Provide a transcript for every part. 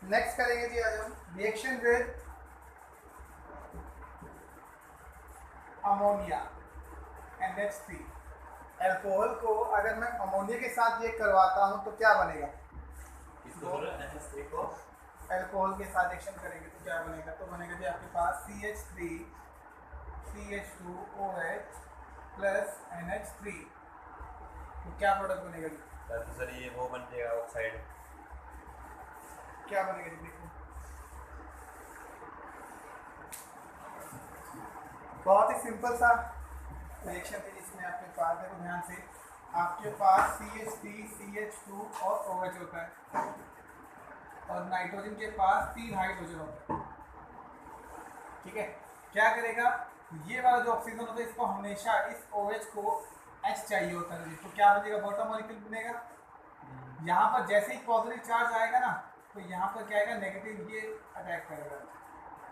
Next करेंगे जी आज हम reaction with ammonia NH3। Alcohol को अगर मैं अमोनिया के साथ रिएक्ट करवाता हूं तो क्या बनेगा? इसको NH3 को अल्कोहल के साथ रिएक्शन करेंगे तो क्या बनेगा? तो बनेगा जी आपके पास CH3 CH2OH प्लस NH3। तो क्या प्रोडक्ट बनेगा जी? तो सर ये वो बन जाएगा ऑक्साइड। क्या बनेगा जी? देखो बहुत ही सिंपल सा रिएक्शन है जिसमें आपके पास, देखो ध्यान से, आपके पास CH3 CH2 और OH होता है और नाइट्रोजन के पास 3 हाइड्रोजन होता है। ठीक है, क्या करेगा? ये वाला जो ऑक्सीजन होता है इसको हमेशा इस OH को H चाहिए होता है, तो क्या बनेगा? बॉटम मॉलिक्यूल बनेगा। यहाँ पर जैसे ही पॉजिटिव चार्ज आएगा ना तो यहाँ पर क्या आएगा? नेगेटिव ये अटैक करेगा,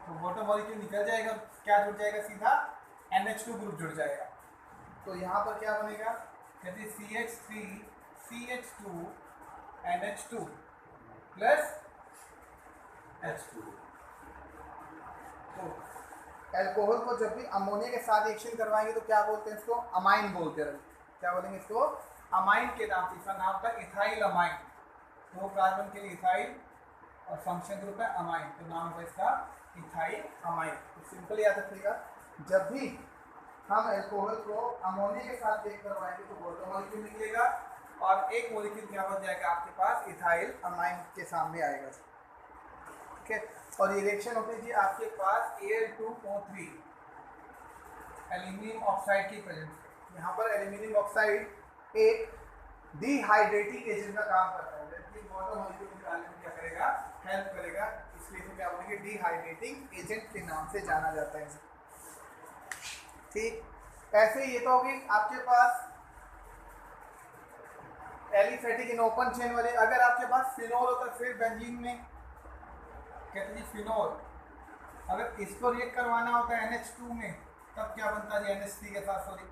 तो वाटर मॉलिक्यूल निकल जाएगा, क्या जुड़ जाएगा? सीधा NH2 ग्रुप जुड़ जाएगा। तो यहाँ पर क्या बनेगा? कहते CH3 CH2 NH2 plus H2। तो अल्कोहल को जब भी अमोनिया के साथ रिएक्शन करवाएंगे तो क्या बोलते हैं इसको? अमाइन बोलते हैं। क्या बोलेंगे इसको? अमाइन के नाम से। इसका नाम था इथाइल अमाइन। 2 कार्बन के लिए इथाइल और फंक्शन ग्रुप है अमाइन, तो नाम होगा इसका इथाइल अमाइन। तो सिंपल याद रखिएगा, जब भी हम अल्कोहल को अमोनिया के साथ रिएक्ट करवाएंगे तो वाटर मॉलिक्यूल निकलेगा और एक मॉलिक्यूल क्या बन जाएगा आपके पास? इथाइल अमाइन के सामने आएगा। ठीक है, और ये रिएक्शन होती है जी आपके पास Al2O3 एल्यूमिनियम ऑक्साइड की प्रेजेंस। यहाँ पर एल्यूमिनियम ऑक्साइड एक डिहाइड्रेटिंग एजेंट का काम करता है, जबकि वाटर मॉलिक्यूल निकालने में क्या करेगा? हेल्प करेगा। इसलिए इसे क्या बोलेंगे? डिहाइड्रेटिंग एजेंट के नाम से जाना जाता है। ठीक, ऐसे ये तो होगी आपके पास एलिफेटिक इन ओपन चेन वाले। अगर आपके पास फिनोल होता फिर बेंजीन में कहते हैं फिनोल, अगर इसको रिएक्ट करवाना होता है NH2 में तब क्या बनता है? NH3 के साथ, सॉरी।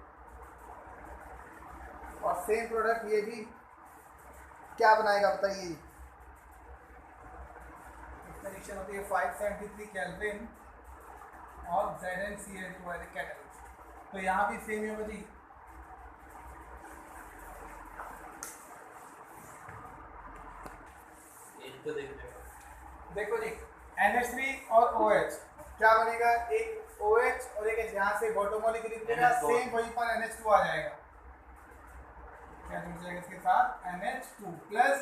और सेम प्रोडक्ट ये भी क्या बनाएगा बताइए? रिएक्शन होती है 573 केल्विन और ZnCl2 एज ए कैटलिस्ट। तो यहाँ भी सेम ही होगा जी। इनको देखो जी NH3 और OH क्या बनेगा? एक OH और एक यहाँ से बॉटम मॉलिक्यूल निकलेगा, सेम वहीं पर NH2 आ जाएगा। क्या जुड़ जाएगा इसके साथ? NH2 plus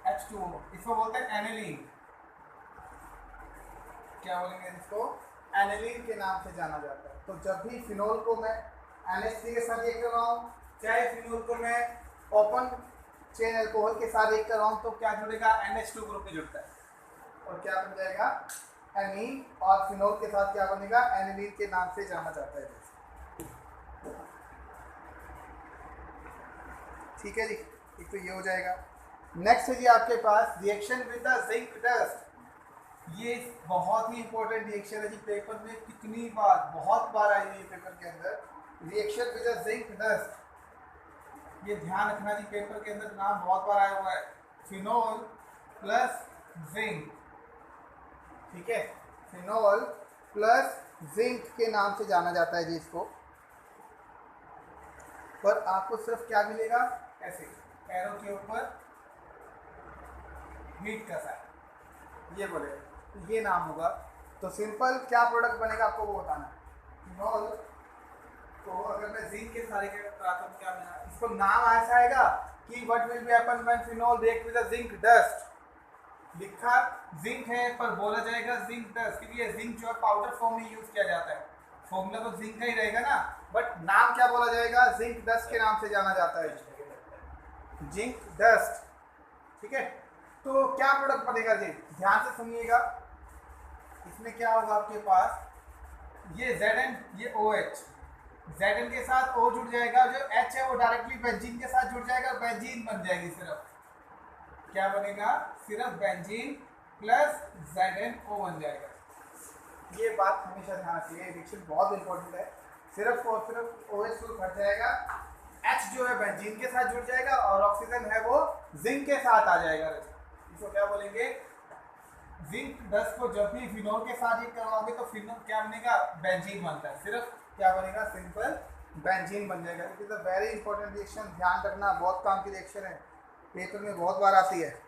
H2O। इसको बोलते हैं एनिलीन। क्या बोलेंगे इसको? एनिलीन के नाम से जाना जाता है। तो जब भी फिनोल को मैं NH3 के साथ रिएक्ट करवाऊँ, चाहे फिनोल को मैं ओपन चेन अल्कोहल के साथ रिएक्ट करवाऊँ, तो क्या जुड़ेगा? NH2 ग्रुप में जुड़ता है और क्या बन जाएगा? एनीन। और फिनोल के साथ क्या बनेगा? एनिलीन के नाम से जाना जाता है। ठीक है जी, एक तो ये हो जाएगा। नेक्स्ट है जी आपके पास reaction with the zinc dust. ये बहुत ही इंपॉर्टेंट रिएक्शन है जी, पेपर में कितनी बार, बहुत बार आई है पेपर के अंदर। Reaction with the zinc dust, ये ध्यान रखना जी, पेपर के अंदर नाम बहुत बार आया हुआ है। Phenol plus zinc. ठीक है, फिनोल प्लस जिंक के नाम से जाना जाता है जी इसको। पर आपको सिर्फ क्या मिलेगा? ऐसे एरो के ऊपर हीट का साइन, ये बोले, ये नाम होगा। तो सिंपल क्या प्रोडक्ट बनेगा आपको वो बताना है। फिनोल को अगर मैं जिंक के सारे के कराता हूँ क्या बनेगा? इसको नाम ऐसा आएगा कि what will be happen when phenol react with the zinc dust. लिखा जिंक है पर बोला जाएगा जिंक डस्ट, क्योंकि ये जिंक जो है पाउडर फॉर्म में यूज किया जाता है। फॉर्मूला तो जिंक का ही रहेगा ना, बट नाम क्या बोला जाएगा? जिंक डस्ट के नाम से जाना जाता है, जिंक डस्ट। ठीक है, तो क्या प्रोडक्ट बनेगा जी? ध्यान से सुनिएगा, इसमें क्या होगा आपके पास? ये Zn, ये OH, Zn के साथ O जुड़ जाएगा, जो H है वो डायरेक्टली बेंजीन के साथ जुड़ जाएगा, बेंजीन बन जाएगी। सिर्फ क्या बनेगा? सिर्फ बेंजीन प्लस ZnO बन जाएगा। ये बात हमेशा ध्यान रखिए, रिएक्शन बहुत इंपॉर्टेंट है। सिर्फ और सिर्फ OH को हट जाएगा, H जो है बेंजीन के साथ जुड़ जाएगा और ऑक्सीजन है वो जिंक के साथ आ जाएगा। इसको क्या बोलेंगे? जिंक 10 को जब भी फिनोल के साथ रिएक्ट करवाओगे तो फिनोल क्या बनेगा, बेंजीन बनता है, सिर्फ क्या बनेगा, सिंपल बेंजीन बन जाएगा। It is a very important reaction, ध्यान रखना, बहुत काम की रिएक्शन है, पेपर में बहुत बार आती है।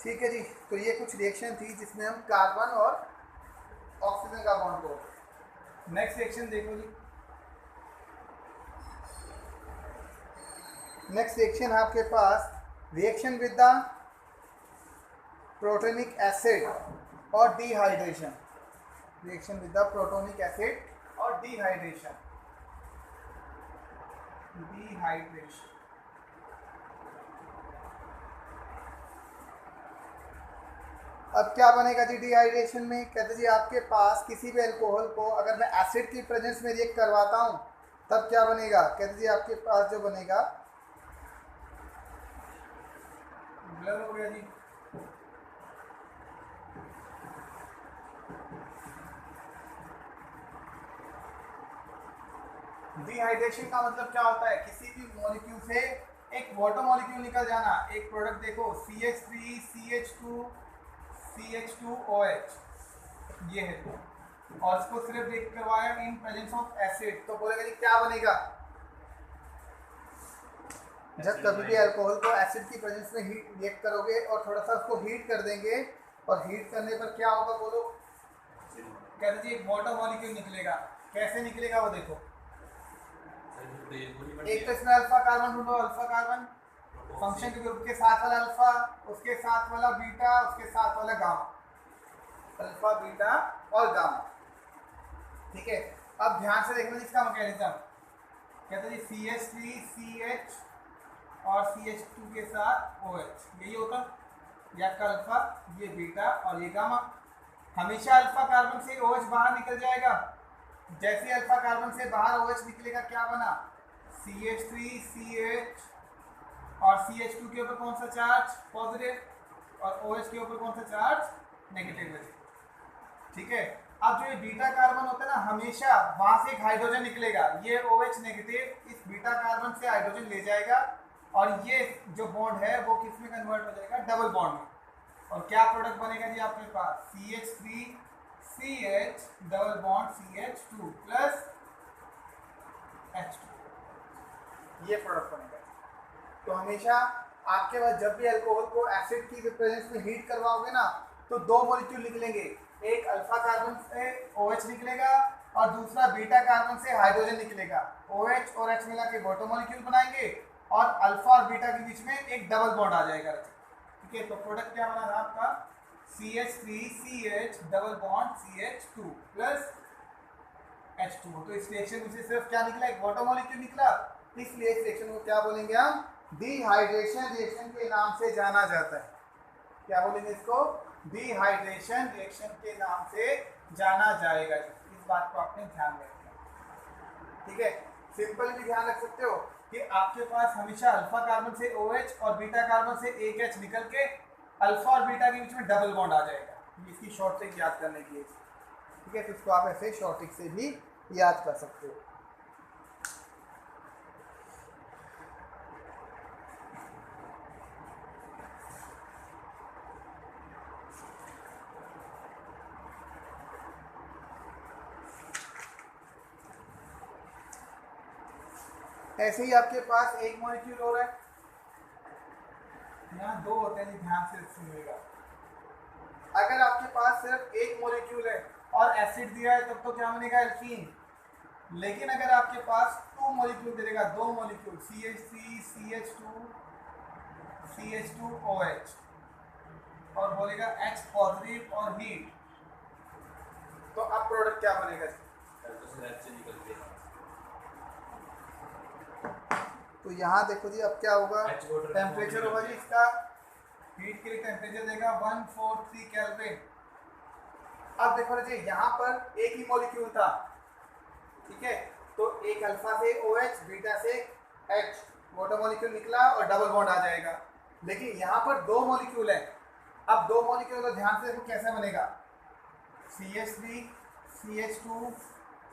ठीक है जी, तो ये कुछ रिएक्शन थी जिसमें हम कार्बन और ऑक्सीजन का बॉन्ड को। नेक्स्ट रिएक्शन देखो जी, नेक्स्ट रिएक्शन आपके पास reaction with the protonic acid और dehydration, reaction with the protonic acid और डिहाइड्रेशन। डिहाइड्रेशन अब क्या बनेगा जी डिहाइड्रेशन में, कहते जी आपके पास किसी भी अल्कोहल को अगर मैं एसिड की प्रेजेंस में रिएक्ट करवाता हूं तब क्या बनेगा, कहते जी आपके पास जो बनेगा, ब्लर हो गया जी, डिहाइड्रेशन का मतलब क्या होता है, किसी भी मॉलिक्यूल से एक वाटर मॉलिक्यूल निकल जाना। एक प्रोडक्ट देखो CH3 CH2 CH2OH, ये है, और इसको सिर्फ रिएक्ट करवाया इन प्रेजेंस ऑफ एसिड, तो बोलेगा जी क्या बनेगा, जब कभी भी अल्कोहल को एसिड की प्रेजेंस में हीट रिएक्ट करोगे और थोड़ा सा उसको हीट कर देंगे, और हीट करने पर क्या होगा बोलो, कहते जी एक वाटर मॉलिक्यूल निकलेगा। कैसे निकलेगा वो देखो, एक तो इसमें अल्फा कार्बन ढूंढो, अल्फा कार्बन फंक्शन के ग्रुप के साथ वाला अल्फा, उसके साथ वाला बीटा, उसके साथ वाला गामा, अल्फा बीटा और गामा। ठीक है, अब ध्यान से देखना इसका मैकेनिज्म, कहते हैं CH3 CH और CH2 के साथ OH, यही होता ये आपका अल्फा, ये बीटा और ये गामा। हमेशा अल्फा कार्बन से OH बाहर निकल जाएगा, जैसे अल्फा कार्बन से बाहर OH निकलेगा क्या बना, CH3 CH और CH2 के ऊपर कौन सा चार्ज, पॉजिटिव, और OH के ऊपर कौन सा चार्ज, नेगेटिव है। ठीक है, अब जो ये बीटा कार्बन होता है ना, हमेशा वहां से एक हाइड्रोजन निकलेगा, ये OH नेगेटिव इस बीटा कार्बन से हाइड्रोजन ले जाएगा, और ये जो बॉन्ड है वो किस में कन्वर्ट हो जाएगा, डबल बॉन्ड में, और क्या प्रोडक्ट बनेगा जी आपके पास, CH3 CH double bond CH2 plus H2, ये प्रोडक्ट बनेगा। तो हमेशा आपके पास जब भी अल्कोहल को एसिड की प्रेजेंस में हीट करवाओगे ना, तो दो मॉलिक्यूल निकलेंगे, एक अल्फा कार्बन से OH निकलेगा और दूसरा बीटा कार्बन से हाइड्रोजन निकलेगा। OH और H मिला के वाटर मॉलिक्यूल बनाएंगे और अल्फा और बीटा के बीच में एक डबल बॉन्ड आ जाएगा। ठीक है, तो प्रोडक्ट क्या बना आपका, CH3 CH double bond CH2 plus H2। तो इस रिएक्शन में से सिर्फ क्या निकला, एक वाटर मॉलिक्यूल निकला, इसलिए इस रिएक्शन को क्या बोलेंगे हम, डिहाइड्रेशन रिएक्शन के नाम से जाना जाता है। क्या बोलेंगे इसको, डिहाइड्रेशन रिएक्शन के नाम से जाना जाएगा। इस बात को आपने ध्यान में रखना। ठीक है, सिंपल भी ध्यान रख सकते हो कि आपके पास हमेशा अल्फा कार्बन से OH और बीटा कार्बन से एक H निकल के अल्फा और बीटा के बीच में डबल बॉन्ड आ जाएगा, इसकी शॉर्ट ट्रिक याद करने की। ठीक है, तो इसको आप ऐसे शॉर्ट ट्रिक से भी याद कर सकते हो। ऐसे ही आपके पास एक मॉलिक्यूल हो रहा है, यहाँ दो होते हैं, ध्यान से सुनिएगा। अगर आपके पास सिर्फ एक मॉलिक्यूल है और एसिड दिया है तब तो क्या बनेगा, एल्कीन। लेकिन अगर आपके पास टू मॉलिक्यूल दे देगा, दो मॉलिक्यूल CH3 CH2 CH2OH और बोलेगा H पॉजिटिव और हीट, तो अब प्रोडक्ट क्या बनेगा, तो यहाँ देखो जी अब क्या होगा, टेम्परेचर होगा जी इसका, हीट के लिए टेम्परेचर देगा 143 केल्विन। अब देखो जी यहाँ पर एक ही मॉलिक्यूल था, ठीक है, तो एक अल्फा से OH बीटा से H वाटर मॉलिक्यूल निकला और डबल बॉन्ड आ जाएगा। लेकिन यहाँ पर दो मॉलिक्यूल है, अब दो मॉलिक्यूल को ध्यान से देखो कैसे बनेगा, CH3 CH2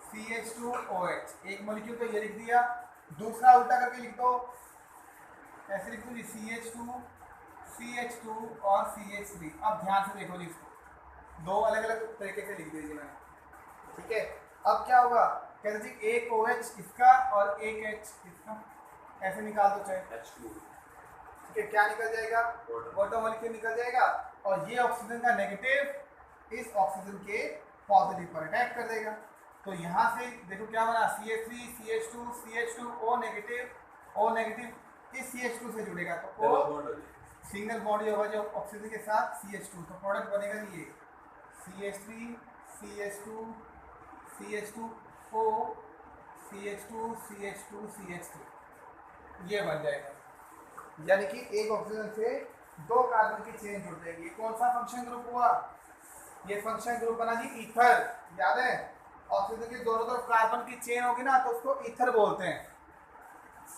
CH2OH, एक मॉलिक्यूल को ये लिख दिया, दूसरा उल्टा करके लिख दो, ऐसे लिख दो जी CH2 और CH3। अब ध्यान से देखो जी, इसको दो अलग अलग तरीके से लिख दीजिए मैंने, ठीक है। अब क्या होगा, कहते जी एक OH इसका और एक H इसका, ऐसे निकाल दो चाहे, H2 ठीक है। क्या निकल जाएगा, वाटर मॉलिक्यूल निकल जाएगा, और ये ऑक्सीजन का नेगेटिव इस ऑक्सीजन के पॉजिटिव पर अटैक कर देगा। तो यहाँ से देखो क्या बना, CH3 CH2 CH2 O negative इस CH2 से जुड़ेगा, तो डबल O बॉन्ड हो जाए। सिंगल बॉन्ड होगा जो ऑक्सीजन के साथ CH2, तो प्रोडक्ट बनेगा ये CH3 CH2 CH2O CH2 CH2 CH3, ये बन जाएगा। यानी कि एक ऑक्सीजन से दो कार्बन की चेन जुड़ जाएगी। ये कौन सा फंक्शन ग्रुप हुआ, ये फंक्शन ग्रुप बना जी ईथर। याद है, ऑक्सीजन की दोनों तरफ कार्बन की चेन होगी ना, तो उसको ईथर बोलते हैं।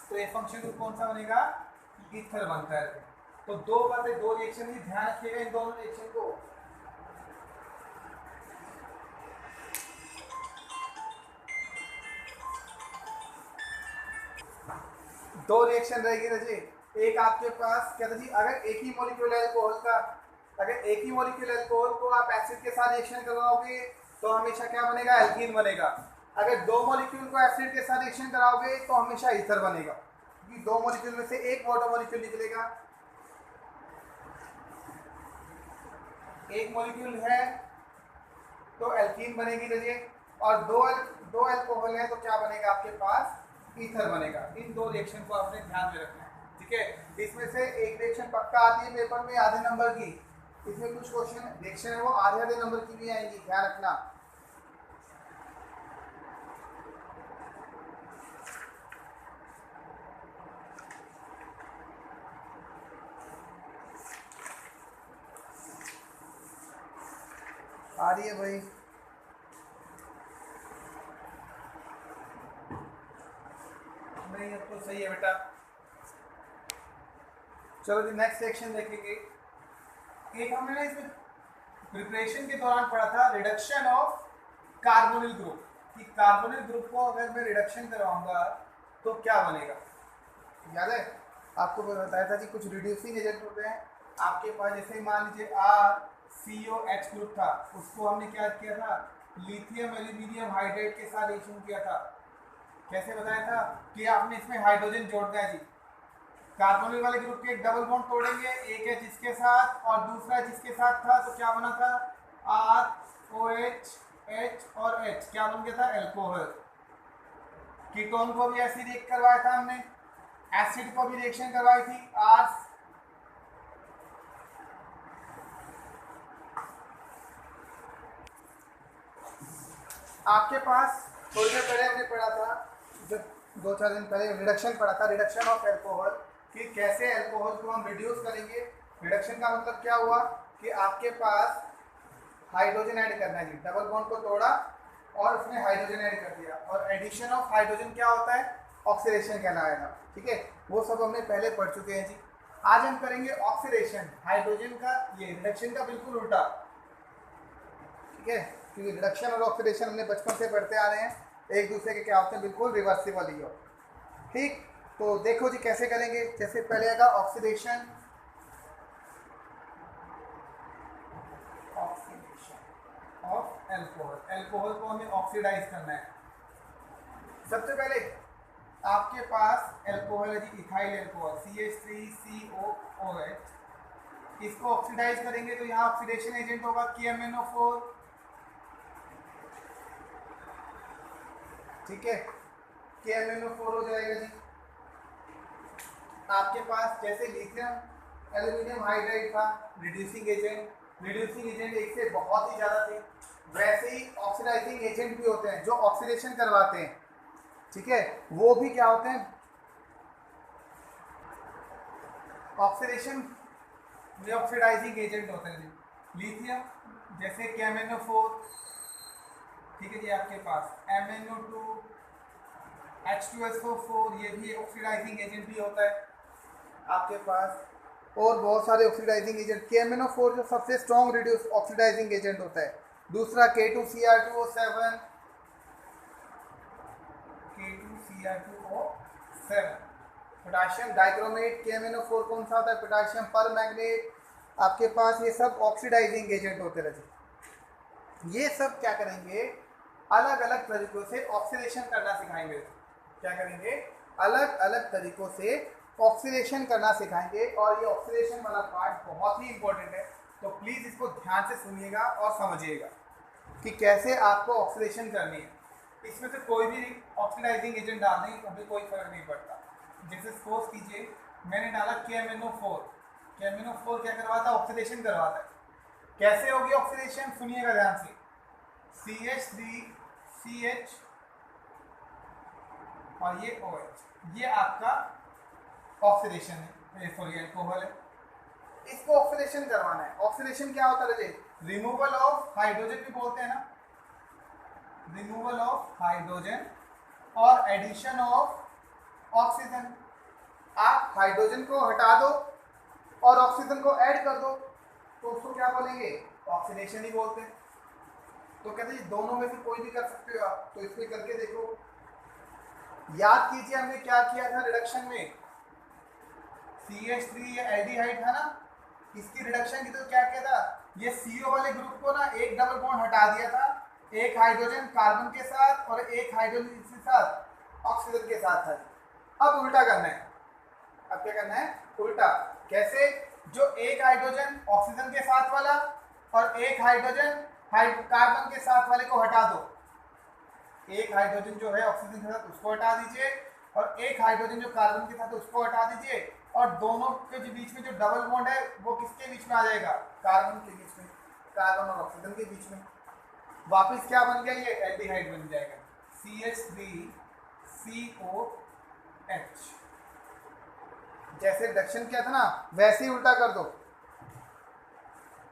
तो ये फंक्शन ग्रुप कौन सा बनेगा, ईथर बनता है। तो दो बातें, दो रिएक्शन की ध्यान रखिएगा इन दोनों रिएक्शन को। दो रिएक्शन रहेगी ना जी, एक आपके पास क्या था जी, अगर एक ही मॉलिक्यूल है अल्कोहल का, अगर एक ही मॉलिक्यूल अल्कोहल को आप एसिड के साथ रिएक्शन करवाओगे तो हमेशा क्या बनेगा, एल्कीन बनेगा। अगर दो मॉलिक्यूल को एसिड के साथ रिएक्शन कराओगे तो हमेशा ईथर बनेगा, क्योंकि दो मॉलिक्यूल में से एक वाटर मॉलिक्यूल निकलेगा। एक मॉलिक्यूल है तो एल्कीन बनेगी रजिए, और दो अल्कोहल है तो क्या बनेगा आपके पास, ईथर बनेगा। इन दो रिएक्शन को आपने ध्यान में रखना है, ठीक है। इसमें से एक रिएक्शन पक्का आती है पेपर में आधे नंबर की, इसमें कुछ क्वेश्चन रिएक्शन है वो आधे नंबर की भी आएंगी, ध्यान रखना। आ रही है भाई, नहीं अब तो सही है बेटा। चलो जी नेक्स्ट सेक्शन देखेंगे। एक हमने ना इसमें प्रिपरेशन के दौरान पढ़ा था रिडक्शन ऑफ कार्बोनिल ग्रुप, कि कार्बोनिल ग्रुप को अगर मैं रिडक्शन करवाऊंगा तो क्या बनेगा। याद है आपको बताया था कि कुछ रिड्यूसिंग एजेंट होते हैं आपके पास, जैसे मान लीजिए RCOH ग्रुप था, उसको हमने क्या किया था, लिथियम एल्यूमिनियम हाइड्रेट के साथ रिएक्शन किया था। कैसे बताया था कि आपने इसमें हाइड्रोजन जोड़ना है जी, कार्बोनिल वाले ग्रुप के एक डबल बॉन्ड तोड़ेंगे, एक H इसके साथ और दूसरा जिसके साथ था, तो क्या बना था, ROH H और H, क्या बन गया था, एल्कोहल। कीटोन को भी ऐसे रिएक्ट करवाया था हमने, एसिड को भी रिएक्शन करवाई थी, आपके पास थोड़ी देर पहले हमने पढ़ा था, जब 2-4 दिन पहले रिडक्शन पढ़ा था, रिडक्शन ऑफ अल्कोहल, कि कैसे अल्कोहल को हम रिड्यूस करेंगे। रिडक्शन का मतलब क्या हुआ कि आपके पास हाइड्रोजन ऐड करना है, डबल बॉन्ड को तोड़ा और उसमें हाइड्रोजन ऐड कर दिया, और एडिशन ऑफ हाइड्रोजन क्या होता है, ऑक्सीडेशन कहलाएगा, ठीक है। वो सब हमने पहले पढ़ चुके हैं जी। आज हम करेंगे ऑक्सीडेशन, हाइड्रोजन का, ये रिडक्शन का बिल्कुल उल्टा, ठीक है, क्योंकि रिडक्शन और ऑक्सीडेशन हमने बचपन से पढ़ते आ रहे हैं, एक दूसरे के क्या होते हैं, बिल्कुल रिवर्सिबल ही हो, ठीक। तो देखो जी कैसे करेंगे। जैसे पहले आएगा ऑक्सीडेशन, ऑफ अल्कोहल, अल्कोहल को हमें ऑक्सीडाइज करना है। सबसे पहले आपके पास अल्कोहल है जी, इथाइल अल्कोहल CH3COOH, इसको ऑक्सीडाइज करेंगे तो यहाँ ऑक्सीडेशन एजेंट होगा KMnO4, ठीक है, KMnO4 हो जाएगा जी। आपके पास जैसे लिथियम एल्यूमिनियम हाइड्राइड था रिड्यूसिंग एजेंट एक से बहुत ही ज़्यादा थे, वैसे ही ऑक्सीडाइजिंग एजेंट भी होते हैं जो ऑक्सीडेशन करवाते हैं, ठीक है, वो भी क्या होते हैं, ऑक्सीडेशन में ऑक्सीडाइजिंग एजेंट होते हैं। लिथियम जैसे KMnO4, ठीक है जी, आपके पास MnO2 H2SO4, ये भी ऑक्सीडाइजिंग एजेंट भी होता है आपके पास, और बहुत सारे ऑक्सीडाइजिंग एजेंट। KMnO4 जो सबसे स्ट्रॉन्ग रिड्यूस ऑक्सीडाइजिंग एजेंट होता है। दूसरा K2Cr2O7, Cr2O7। Potassium dichromate, KMnO4 कौन सा होता है? पोटाशियम पर मैग्नेट। आपके पास ये सब ऑक्सीडाइजिंग एजेंट होते रहते। ये सब क्या करेंगे, अलग अलग तरीकों से ऑक्सीडेशन करना सिखाएंगे। क्या करेंगे, अलग अलग तरीकों से ऑक्सीडेशन करना सिखाएंगे। और ये ऑक्सीडेशन वाला पार्ट बहुत ही इंपॉर्टेंट है, तो प्लीज़ इसको ध्यान से सुनिएगा और समझिएगा कि कैसे आपको ऑक्सीडेशन करनी है। इसमें से कोई भी ऑक्सीडाइजिंग एजेंट डाल देंगे कभी कोई फर्क नहीं पड़ता। जैसे सपोज कीजिए मैंने डाला KMnO4। KMnO4 क्या करवाता है? ऑक्सीडेशन करवाता है। कैसे होगी ऑक्सीडेशन, सुनिएगा ध्यान से। CH3CH और ये OH, ये आपका ऑक्सीडेशन है, सॉरी अल्कोहल है। इसको ऑक्सीडेशन करवाना है। ऑक्सीडेशन क्या होता है? रिमूवल ऑफ हाइड्रोजन भी बोलते हैं ना, रिमूवल ऑफ हाइड्रोजन और एडिशन ऑफ ऑक्सीजन। आप हाइड्रोजन को हटा दो और ऑक्सीजन को ऐड कर दो तो उसको क्या बोलेंगे? ऑक्सीडेशन ही बोलते हैं। तो कहते हैं दोनों में से कोई भी कर सकते हो आप, तो इसमें करके देखो। याद कीजिए हमने क्या किया था रिडक्शन में, CH3 ये एल्डिहाइड था ना, इसकी रिडक्शन की तो क्या किया था? ये CO वाले ग्रुप को ना एक डबल बॉन्ड हटा दिया था, एक हाइड्रोजन कार्बन के साथ और एक हाइड्रोजन के साथ ऑक्सीजन के साथ था। अब उल्टा करना है। अब क्या करना है? उल्टा। कैसे? जो एक हाइड्रोजन ऑक्सीजन के साथ वाला और एक हाइड्रोजन कार्बन के साथ वाले को हटा दो। एक हाइड्रोजन जो है ऑक्सीजन के साथ उसको हटा दीजिए और एक हाइड्रोजन जो कार्बन के साथ उसको हटा दीजिए, और दोनों के बीच में जो डबल बॉन्ड है वो किसके बीच में आ जाएगा? कार्बन के बीच में, कार्बन और ऑक्सीजन के बीच में। वापस क्या बन गया? ये एल्डिहाइड बन जाएगा, CH3COH। जैसे रिडक्शन किया था ना, वैसे ही उल्टा कर दो।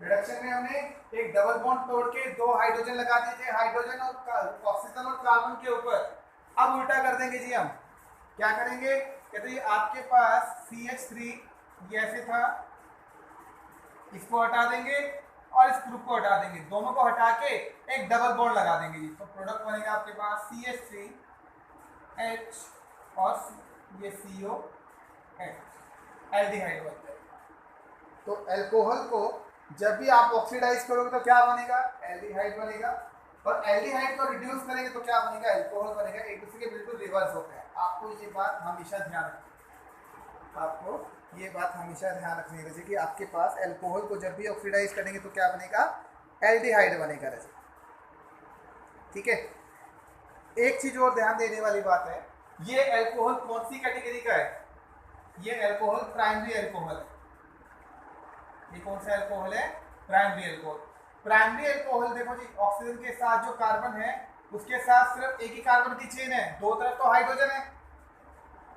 रिडक्शन में हमने एक डबल बॉन्ड तोड़ के दो हाइड्रोजन लगा दिए थे, हाइड्रोजन और ऑक्सीजन और कार्बन के ऊपर। अब उल्टा कर देंगे जी हम। क्या करेंगे? कहते हैं आपके पास CH3 ये ऐसे था, इसको हटा देंगे और इस ग्रुप को हटा देंगे, दोनों को हटा के एक डबल बॉन्ड लगा देंगे जी। तो प्रोडक्ट बनेगा आपके पास CH3H और ये COH, एल्डिहाइड बनता है। तो अल्कोहल को जब भी आप ऑक्सीडाइज करोगे तो क्या बनेगा? एल्डिहाइड बनेगा। और एल्डिहाइड को रिड्यूस करेंगे तो क्या बनेगा? अल्कोहल बनेगा। एक दूसरे के बिल्कुल रिवर्स होता है। आपको ये बात हमेशा ध्यान रखनी, आपको ये बात हमेशा ध्यान रखनी है कि आपके पास अल्कोहल को जब भी ऑक्सीडाइज करेंगे तो क्या बनेगा? एल्डिहाइड बनेगा। ठीक है। एक चीज और ध्यान देने वाली बात है, ये अल्कोहल कौन सी कैटेगरी का है? ये अल्कोहल प्राइमरी अल्कोहल है। ये कौन सा अल्कोहल है? Primary alcohol. प्राइमरी अल्कोहल देखो जी, ऑक्सीजन के साथ जो कार्बन है उसके साथ सिर्फ एक ही कार्बन की चेन है, दो तरफ तो हाइड्रोजन है,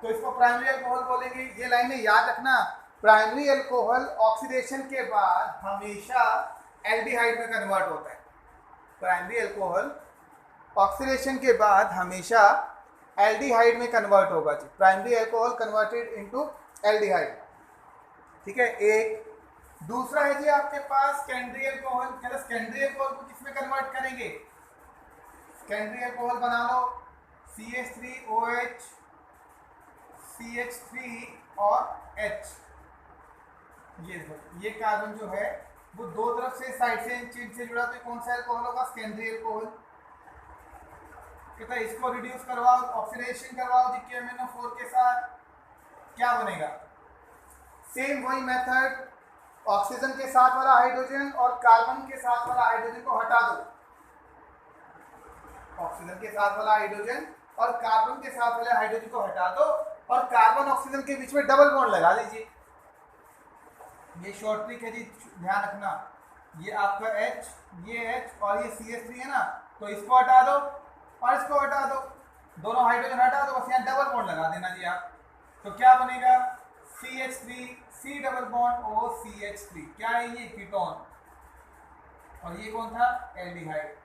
तो इसको प्राइमरी अल्कोहल बोलेंगे। ये लाइनें याद रखना। प्राइमरी अल्कोहल ऑक्सीडेशन के बाद हमेशा एल्डिहाइड में कन्वर्ट होता है। प्राइमरी अल्कोहल ऑक्सीडेशन के बाद हमेशा एल्डिहाइड में कन्वर्ट होगा जी। Primary alcohol converted into aldehyde. ठीक है। एक दूसरा है जी आपके पास सेकेंडरी अल्कोहल। क्या सेकेंडरी अल्कोहल को किसमें कन्वर्ट करेंगे? सेकेंडरी अल्कोहल बना लो, CH3OH, CH3 और H। ये कार्बन जो है वो दो तरफ से साइड से चेन से जुड़ा, तो कौन सा अल्कोहल होगा? Secondary alcohol. कहता है इसको रिड्यूस करवाओ, ऑक्सीडेशन करवाओ जी KMnO4 के साथ, क्या बनेगा? सेम वही मेथड, ऑक्सीजन के साथ वाला हाइड्रोजन और कार्बन के साथ वाला हाइड्रोजन को हटा दो। ऑक्सीजन के साथ वाला हाइड्रोजन और कार्बन के साथ वाले हाइड्रोजन को हटा दो और कार्बन ऑक्सीजन के बीच में डबल बॉन्ड लगा लीजिए। ये शॉर्ट ट्रिक है जी, ध्यान रखना। ये आपका H, ये H और ये CH3 है ना, तो इसको हटा दो और इसको हटा दो, दोनों हाइड्रोजन हटा दो, बस यहाँ डबल बॉन्ड लगा देना जी आप। तो क्या बनेगा? CH3 C double bond O CH3। क्या है ये? कीटोन। और ये कौन था? एल्डिहाइड।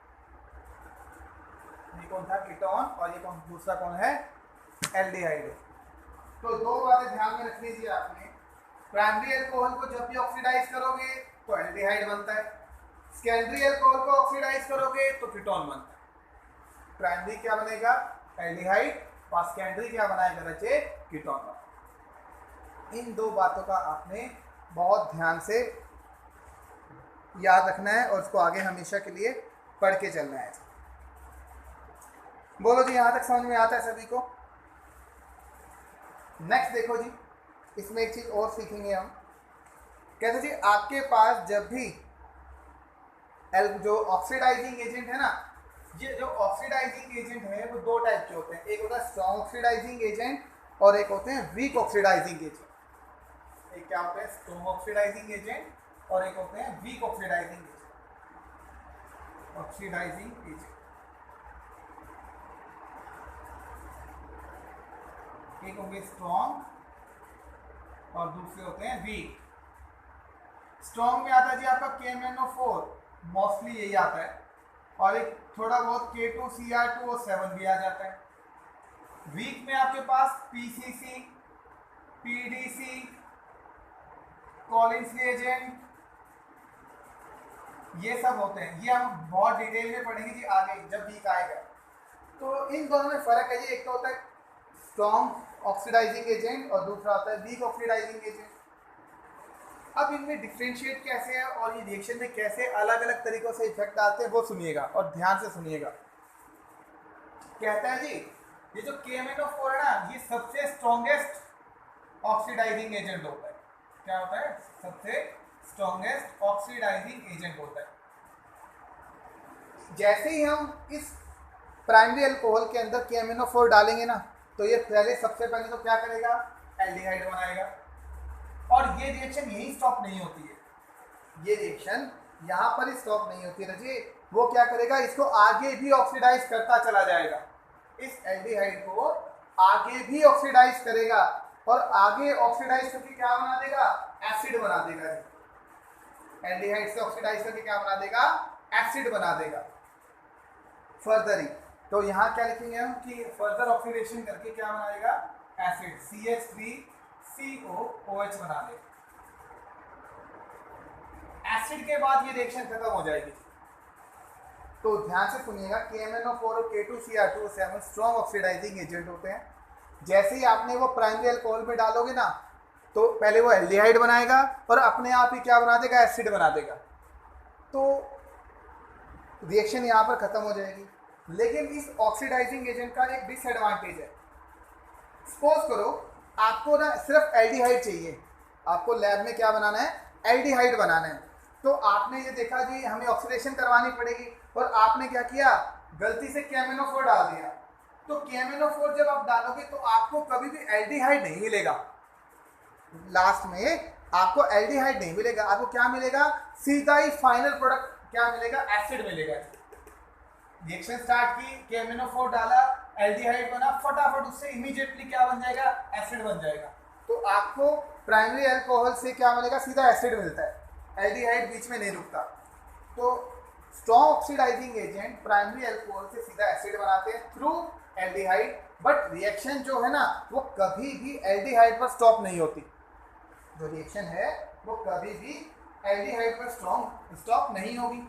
ये कौन था? कीटोन। और ये कौन? दूसरा कौन है? एल्डिहाइड। तो दो बातें ध्यान में रख लीजिए आपने। प्राइमरी अल्कोहल को जब भी ऑक्सीडाइज करोगे तो एल्डिहाइड बनता है, सेकेंडरी अल्कोहल को ऑक्सीडाइज करोगे तो कीटोन बनता है। प्राइमरी क्या बनेगा? एल्डिहाइड, और सेकेंडरी क्या बनाएगा बच्चे, कीटोन बनाएगा। इन दो बातों का आपने बहुत ध्यान से याद रखना है और उसको आगे हमेशा के लिए पढ़ के चलना है। बोलो जी, यहाँ तक समझ में आता है सभी को? नेक्स्ट देखो जी, इसमें एक चीज और सीखेंगे हम। कहते जी आपके पास जब भी जो ऑक्सीडाइजिंग एजेंट है ना, ये जो ऑक्सीडाइजिंग एजेंट है वो दो टाइप के होते हैं, एक होता है स्ट्रॉन्ग ऑक्सीडाइजिंग एजेंट और एक होते हैं वीक ऑक्सीडाइजिंग एजेंट। एक क्या होते हैं, स्ट्रॉन्ग ऑक्सीडाइजिंग एजेंट और एक होते हैं weak oxidizing agent. Oxidizing agent एक होंगे स्ट्रॉन्ग और दूसरे होते हैं वीक। स्ट्रॉन्ग में आता है जी आपका KMnO4, मोस्टली यही आता है, और एक थोड़ा बहुत K2Cr2O7 भी आ जाता है। वीक में आपके पास PCC, PDC, कॉलिन्स रिएजेंट, ये सब होते हैं। ये हम बहुत डिटेल में पढ़ेंगे जी आगे जब वीक आएगा। तो इन दोनों में फर्क है जी, एक तो होता है स्ट्रॉन्ग ऑक्सीडाइजिंग एजेंट और दूसरा होता है वीक ऑक्सीडाइजिंग एजेंट। अब इनमें डिफ्रेंशिएट कैसे है और ये रिएक्शन में कैसे अलग अलग तरीकों से इफेक्ट डालते हैं वो सुनिएगा और ध्यान से सुनिएगा। कहता है जी ये जो KMnO4 है ना, ये सबसे स्ट्रॉन्गेस्ट ऑक्सीडाइजिंग एजेंट होता है। क्या होता है? सबसे स्ट्रॉन्गेस्ट ऑक्सीडाइजिंग एजेंट होता है। जैसे ही हम इस प्राइमरी अल्कोहल के अंदर KMnO4 डालेंगे ना, तो ये सबसे पहले तो क्या करेगा, एल्डिहाइड बनाएगा। और ये रिएक्शन यही स्टॉप नहीं होती है, ये रिएक्शन यहाँ पर ही स्टॉप नहीं होती है जी। वो क्या करेगा, इसको आगे भी ऑक्सीडाइज करता चला जाएगा। इस एल्डिहाइड को आगे भी ऑक्सीडाइज करेगा और आगे ऑक्सीडाइज करके क्या बना देगा, एसिड बना देगा। एल्डिहाइड से ऑक्सीडाइज करके क्या बना देगा, एसिड बना देगा फर्दर ही। तो यहाँ क्या लिखेंगे हम कि फर्दर ऑक्सीडेशन करके क्या बनाएगा, एसिड CH3COOH बना देगा। एसिड के बाद ये रिएक्शन खत्म हो जाएगी। तो ध्यान से सुनिएगा, KMnO4 और K2Cr2O7 स्ट्रॉन्ग ऑक्सीडाइजिंग एजेंट होते हैं। जैसे ही आपने वो प्राइमरी अल्कोहल में डालोगे ना, तो पहले वो एल्डिहाइड बनाएगा और अपने आप ही क्या बना देगा, एसिड बना देगा। तो रिएक्शन यहाँ पर खत्म हो जाएगी। लेकिन इस ऑक्सीडाइजिंग एजेंट का एक डिसएडवांटेज है। सपोज करो आपको ना सिर्फ एल्डिहाइड चाहिए, आपको लैब में क्या बनाना है, एल्डिहाइड बनाना है। तो आपने ये देखा जी हमें ऑक्सीडेशन करवानी पड़ेगी और आपने क्या किया, गलती से KMnO4 डाल दिया। तो KMnO4 जब आप डालोगे तो आपको कभी भी एल्डिहाइड नहीं मिलेगा, लास्ट में आपको एल्डिहाइड नहीं मिलेगा, आपको क्या मिलेगा, सीधा ही फाइनल प्रोडक्ट क्या मिलेगा, एसिड मिलेगा। रिएक्शन स्टार्ट की, KMnO4 डाला, एल्डिहाइड बना, फटाफट उससे इमीडिएटली क्या बन जाएगा, एसिड बन जाएगा। तो आपको प्राइमरी अल्कोहल से क्या मिलेगा, सीधा एसिड मिलता है, एल्डिहाइड बीच में नहीं रुकता। तो strong oxidizing agent primary alcohol से सीधा एसिड बनाते हैं थ्रू एल्डिहाइड, बट रिएक्शन जो है ना वो कभी भी एल्डिहाइड पर स्टॉप नहीं होती। जो रिएक्शन है वो कभी भी एल्डिहाइड पर स्टॉप नहीं होगी।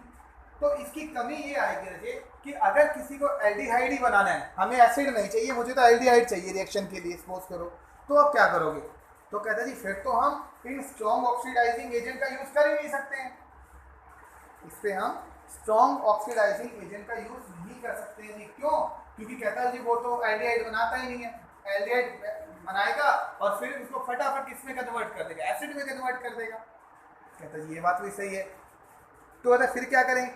तो इसकी कमी ये आएगी रजे कि अगर किसी को एल्डिहाइड ही बनाना है, हमें एसिड नहीं चाहिए, मुझे तो एल्डिहाइड चाहिए रिएक्शन के लिए, सपोज करो, तो अब क्या करोगे, तो कहते हैं जी फिर तो हम इन स्ट्रॉन्ग ऑक्सीडाइजिंग एजेंट का यूज कर ही नहीं सकते हैं। इस पर हम स्ट्रॉन्ग ऑक्सीडाइजिंग एजेंट का यूज नहीं कर सकते हैं जी। क्यों? क्योंकि कहता है जी वो तो एल्डिहाइड बनाता ही नहीं है, एल्डिहाइड बनाएगा और फिर उसको फटाफट किसमें कन्वर्ट कर देगा, एसिड में कन्वर्ट कर देगा। कहता है जी ये बात भी सही है। तो अगर फिर क्या करें,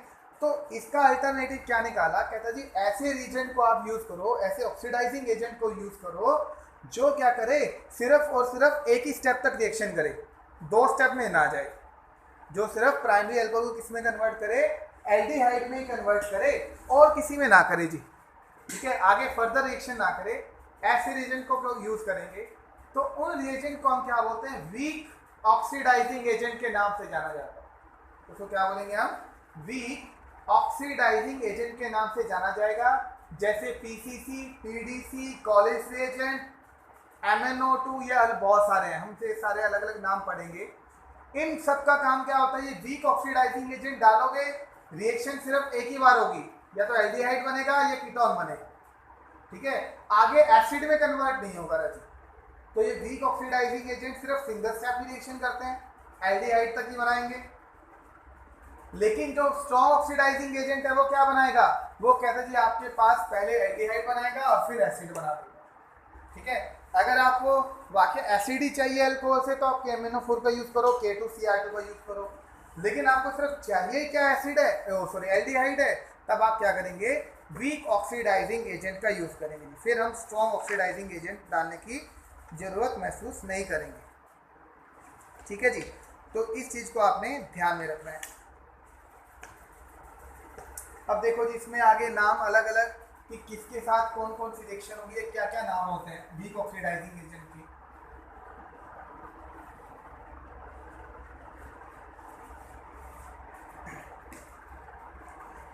तो इसका अल्टरनेटिव क्या निकाला, कहता है जी ऐसे रिएजेंट को आप यूज करो, ऐसे ऑक्सीडाइजिंग एजेंट को यूज करो जो क्या करे, सिर्फ और सिर्फ एक ही स्टेप तक रिएक्शन करे, दो स्टेप में ना जाए, जो सिर्फ प्राइमरी अल्कोहल को किसमें कन्वर्ट करे, एल्डिहाइड में कन्वर्ट करे और किसी में ना करे जी। ठीक है, आगे फर्दर रिएक्शन ना करे, ऐसे रिएजेंट को यूज करेंगे। तो उन रिएजेंट को हम क्या बोलते हैं, वीक ऑक्सीडाइजिंग एजेंट के नाम से जाना जाता है। उसको क्या बोलेंगे हम, वीक ऑक्सीडाइजिंग एजेंट के नाम से जाना जाएगा। जैसे PCC, PDC, Collins reagent, MnO2, ये बहुत सारे हैं, हमसे सारे अलग अलग नाम पढ़ेंगे। इन सब का काम क्या होता है, ये वीक ऑक्सीडाइजिंग एजेंट डालोगे, रिएक्शन सिर्फ एक ही बार होगी, या तो एल्डिहाइड बनेगा या कीटोन बनेगा। ठीक है, आगे एसिड में कन्वर्ट नहीं होगा राजी। तो ये वीक ऑक्सीडाइजिंग एजेंट सिर्फ सिंगल स्टेप रिएक्शन करते हैं, एल्डिहाइड तक ही बनाएंगे। लेकिन जो स्ट्रॉन्ग ऑक्सीडाइजिंग एजेंट है वो क्या बनाएगा, वो कहते हैं जी आपके पास पहले एल्डिहाइड बनाएगा और फिर एसिड बना देगा। ठीक है, अगर आपको वाकई एसिड ही चाहिए अल्कोहल से तो आप KMnO4 का यूज करो, K2CR2 का यूज करो। लेकिन आपको सिर्फ चाहिए क्या एसिड है, सॉरी एल्डिहाइड है, तब आप क्या करेंगे, वीक ऑक्सीडाइजिंग एजेंट का यूज करेंगे। फिर हम स्ट्रॉन्ग ऑक्सीडाइजिंग एजेंट डालने की जरूरत महसूस नहीं करेंगे। ठीक है जी, तो इस चीज को आपने ध्यान में रखना है। अब देखो जी, इसमें आगे नाम अलग अलग कि किसके साथ कौन कौन सी रिएक्शन होगी, क्या क्या नाम होते हैं वीक ऑक्सीडाइजिंग एजेंट के।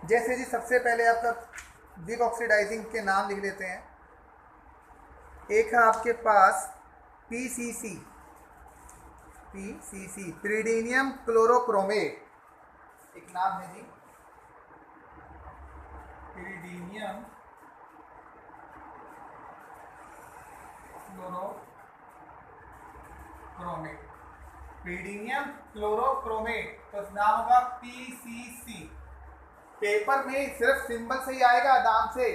जैसे जी सबसे पहले आपका वीक ऑक्सीडाइजिंग के नाम लिख लेते हैं। एक है आपके पास PCC, प्रीडीनियम क्लोरोक्रोमेट, एक नाम है जी प्रीडीनियम क्लोरोक्रोमेट, प्रीडीनियम क्लोरोक्रोमेट, तो नाम होगा PCC। पेपर में सिर्फ सिंबल से ही आएगा, नाम से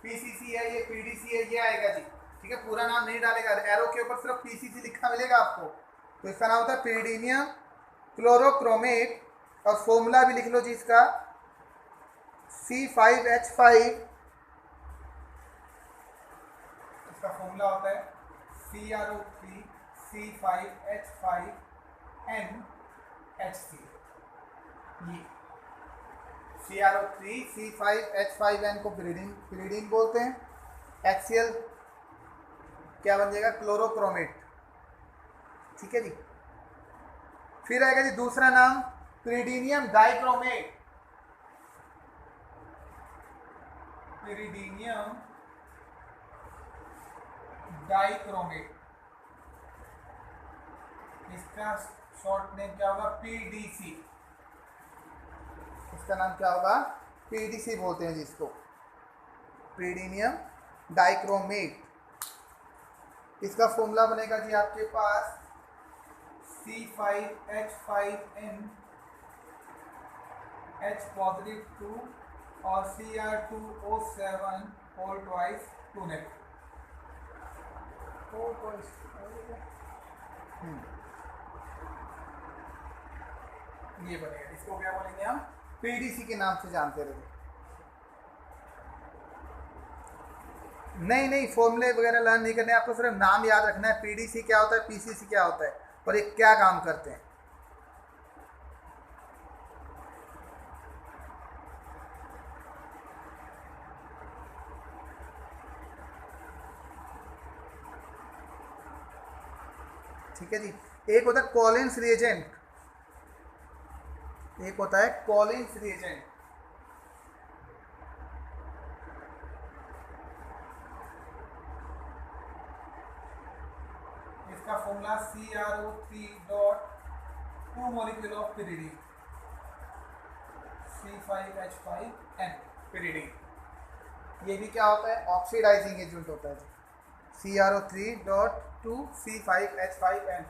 PCC है, ये PDC है, ये आएगा जी। ठीक है, पूरा नाम नहीं डालेगा, एरो के ऊपर सिर्फ PCC लिखा मिलेगा आपको। तो इसका नाम होता है प्रीडीनियम क्लोरोक्रोमेट, और फॉर्मूला भी लिख लो जी इसका, C5H5, इसका फॉर्मूला होता है CrO3 C5H5NHC। ये CrO3 C5H5N को pyridine बोलते हैं। HCl क्या बन जाएगा, क्लोरोक्रोमेट। ठीक है जी, फिर आएगा जी दूसरा नाम प्रीडीनियम डाइक्रोमेट, प्रीडीनियम डाइक्रोमेट, इसका शॉर्ट नेम क्या होगा, PDC। इसका नाम क्या होगा, PDC बोलते हैं जिसको, प्रीडीनियम डाइक्रोमेट। इसका फॉर्मूला बनेगा जी आपके पास C5H5N H पॉजिटिव 2 और Cr2O7 होल ट्वाइस 2 नेगेटिव। ये बनेगा, इसको क्या बोलेंगे हम, PDC के नाम से जानते रहे। नहीं, फॉर्मूले वगैरह लर्न नहीं करने, आपको सिर्फ नाम याद रखना है, PDC क्या होता है, PCC क्या होता है, और ये क्या काम करते हैं। ठीक है जी, एक होता है कॉलिन्स रिएजेंट, एक होता है कॉलिन्स रिएजेंट। इसका formula CrO3.2 molecule of pyridine, C5H5N pyridine। ये भी क्या होता है, ऑक्सीडाइजिंग एजेंट होता है, CrO3.2 C5H5N।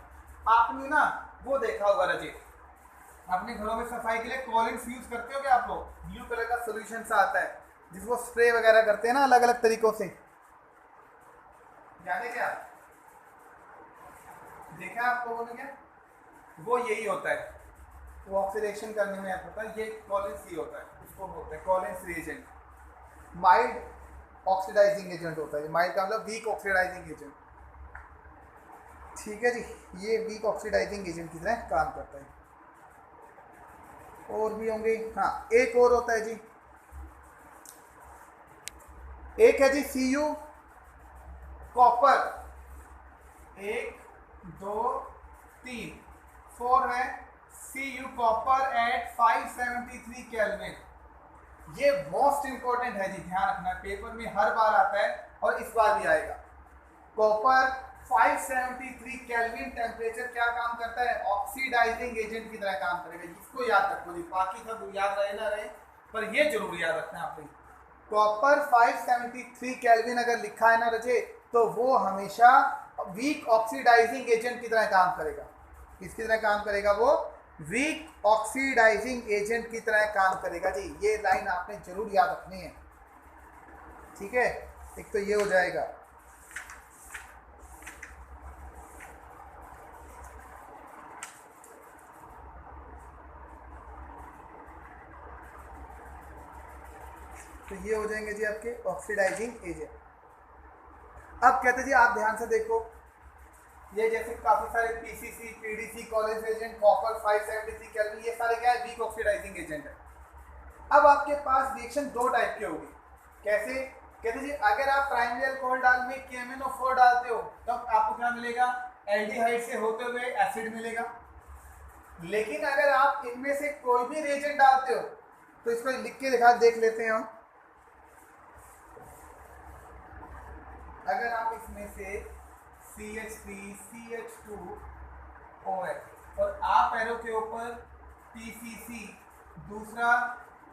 आपने ना वो देखा होगा रजित, अपने घरों में सफाई के लिए कॉलिन्स यूज करते हो क्या आप लोग, ब्लू कलर का सोल्यूशन सा आता है जिसको स्प्रे वगैरह करते हैं ना अलग अलग तरीकों से, जाने क्या, देखा आप लोगों ने क्या, वो यही होता है, वो ऑक्सीडेशन करने में होता है, ये कॉलिन्स ही होता है, उसको बोलते हैं Collins reagent. Mild oxidizing agent होता है, माइल्ड का मतलब वीक ऑक्सीडाइजिंग एजेंट। ठीक है जी, ये वीक ऑक्सीडाइजिंग एजेंट की तरह काम करता है। और भी होंगे, हाँ एक और होता है जी, एक है जी Cu कॉपर, 1 2 3 4 है Cu कॉपर एट 573 केल्विन। ये मोस्ट इंपॉर्टेंट है जी, ध्यान रखना, पेपर में हर बार आता है और इस बार भी आएगा। कॉपर 573 केल्विन टेम्परेचर क्या काम करता है, ऑक्सीडाइजिंग एजेंट की तरह काम करेगा। इसको याद रखो जी, बाकी सब याद रहे ना रहे, पर ये जरूर याद रखना है आपको। कॉपर 573 केल्विन अगर लिखा है ना रजे, तो वो हमेशा वीक ऑक्सीडाइजिंग एजेंट की तरह काम करेगा। किसकी तरह काम करेगा? वो वीक ऑक्सीडाइजिंग एजेंट की तरह काम करेगा जी। ये लाइन आपने जरूर याद रखनी है, ठीक है। एक तो ये हो जाएगा। तो ये हो जाएंगे जी आपके ऑक्सीडाइजिंग एजेंट। अब कहते जी आप ध्यान से देखो, ये जैसे काफी सारे PCC, PDC, college agent, copper 573 kelvin, ये सारे क्या है? वीक ऑक्सीडाइजिंग एजेंट है। अब आपके पास रिएक्शन दो टाइप की होगी। कैसे? कहते जी अगर आप प्राइमरी अल्कोहल डाल में KMnO4 डालते हो तब आपको क्या मिलेगा? एल्डिहाइड से होते हुए एसिड मिलेगा। लेकिन अगर आप इनमें से कोई भी रिएजेंट डालते हो तो इसको लिख के दिखा देख लेते हैं हम। अगर आप इसमें से CH3, CH2OH और आप एरो के ऊपर PCC, दूसरा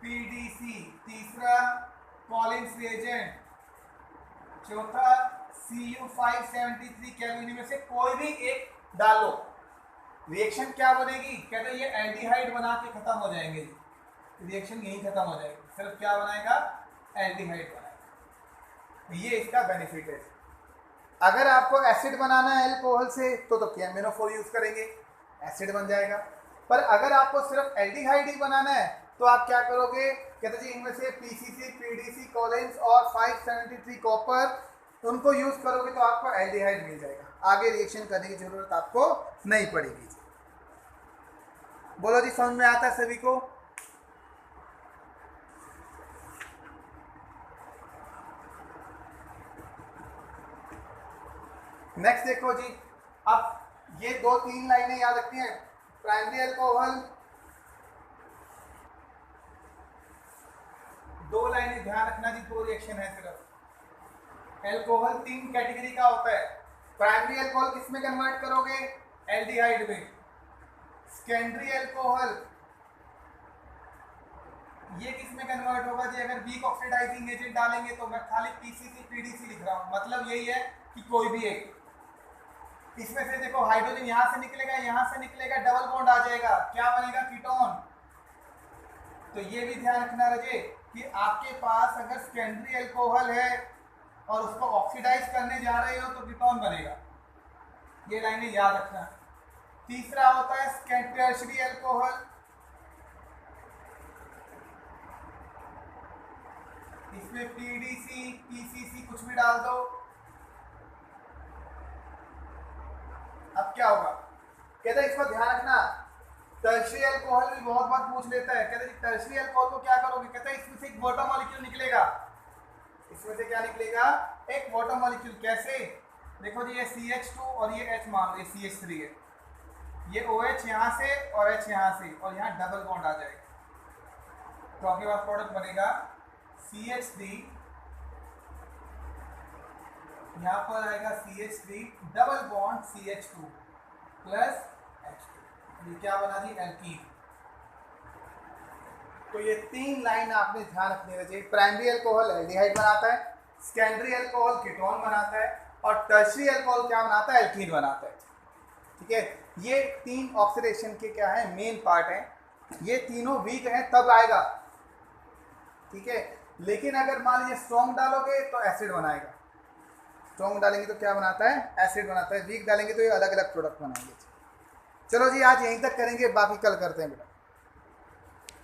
PDC, तीसरा कॉलिन्स रिएजेंट, चौथा Cu573 केल्विन में से कोई भी एक डालो, रिएक्शन क्या बनेगी? कहते हैं ये एल्डिहाइड बना के खत्म हो जाएंगे। रिएक्शन यही खत्म हो जाएगी। सिर्फ क्या बनाएगा? एल्डिहाइड बनाएगा। ये इसका बेनिफिट है। अगर आपको एसिड बनाना है अल्कोहल से तो KMnO4 यूज करेंगे, एसिड बन जाएगा। पर अगर आपको सिर्फ एल्डिहाइड ही बनाना है तो आप क्या करोगे? कहते जी इनमें से PCC, PDC, कॉलिन्स और 573 कॉपर, उनको यूज करोगे तो आपको एल्डिहाइड मिल जाएगा। आगे रिएक्शन करने की जरूरत आपको नहीं पड़ेगी। बोलो जी, समझ में आता है सभी को? नेक्स्ट देखो जी, अब ये दो तीन लाइनें याद रखनी है। प्राइमरी अल्कोहल, दो लाइनें ध्यान रखना जी, दो रिएक्शन है सिर्फ। अल्कोहल तीन कैटेगरी का होता है। प्राइमरी अल्कोहल किस में कन्वर्ट करोगे? एल्डिहाइड में। सेकेंडरी अल्कोहल ये किस में कन्वर्ट होगा जी? अगर वीक ऑक्सीडाइजिंग एजेंट डालेंगे तो मैं खाली PCC, PDC लिख रहा हूं, मतलब यही है कि कोई भी एक। इसमें से देखो हाइड्रोजन यहां से निकलेगा, यहां से निकलेगा, डबल बॉन्ड आ जाएगा, क्या बनेगा? कीटोन। तो ये भी ध्यान रखना रहे कि आपके पास अगर सेकेंडरी अल्कोहल है और उसको ऑक्सीडाइज करने जा रहे हो तो कीटोन बनेगा। ये लाइनें याद रखना। तीसरा होता है टर्शियरी अल्कोहल, इसमें PDC, PCC कुछ भी डाल दो। अब क्या होगा? कहते हैं इसको ध्यान रखना, टर्शियरी अल्कोहल भी बहुत बार पूछ लेता है। कहते हैं टर्शियरी अल्कोहल को क्या करोगे? कहते हैं इसमें से एक वाटर मॉलिक्यूल निकलेगा। इसमें से क्या निकलेगा? एक वाटर मॉलिक्यूल। कैसे? देखो जी, ये CH2 और ये H मान लो, ये CH3 है, ये OH यहाँ से और H यहाँ से, और यहाँ डबल बॉन्ड आ जाएगा। तो आपके पास प्रोडक्ट बनेगा CH3, यहाँ पर आएगा CH3 double bond CH2 plus H2। ये क्या बना जी? एल्कीन। तो ये तीन लाइन आपने ध्यान रखनी चाहिए। प्राइमरी अल्कोहल एल्डिहाइड बनाता है, सेकेंडरी अल्कोहल कीटोन बनाता है, और टर्शियरी अल्कोहल क्या बनाता है? एल्कीन बनाता है। ठीक है, ये तीन ऑक्सीडेशन के क्या है? मेन पार्ट हैं। ये तीनों वीक हैं तब आएगा, ठीक है। लेकिन अगर मान लीजिए स्ट्रॉन्ग डालोगे तो एसिड बनाएगा, स्ट्रॉन्ग डालेंगे तो क्या बनाता है? एसिड बनाता है। वीक डालेंगे तो ये अलग अलग प्रोडक्ट बनाएंगे। चलो जी, आज यहीं तक करेंगे, बाकी कल करते हैं बेटा।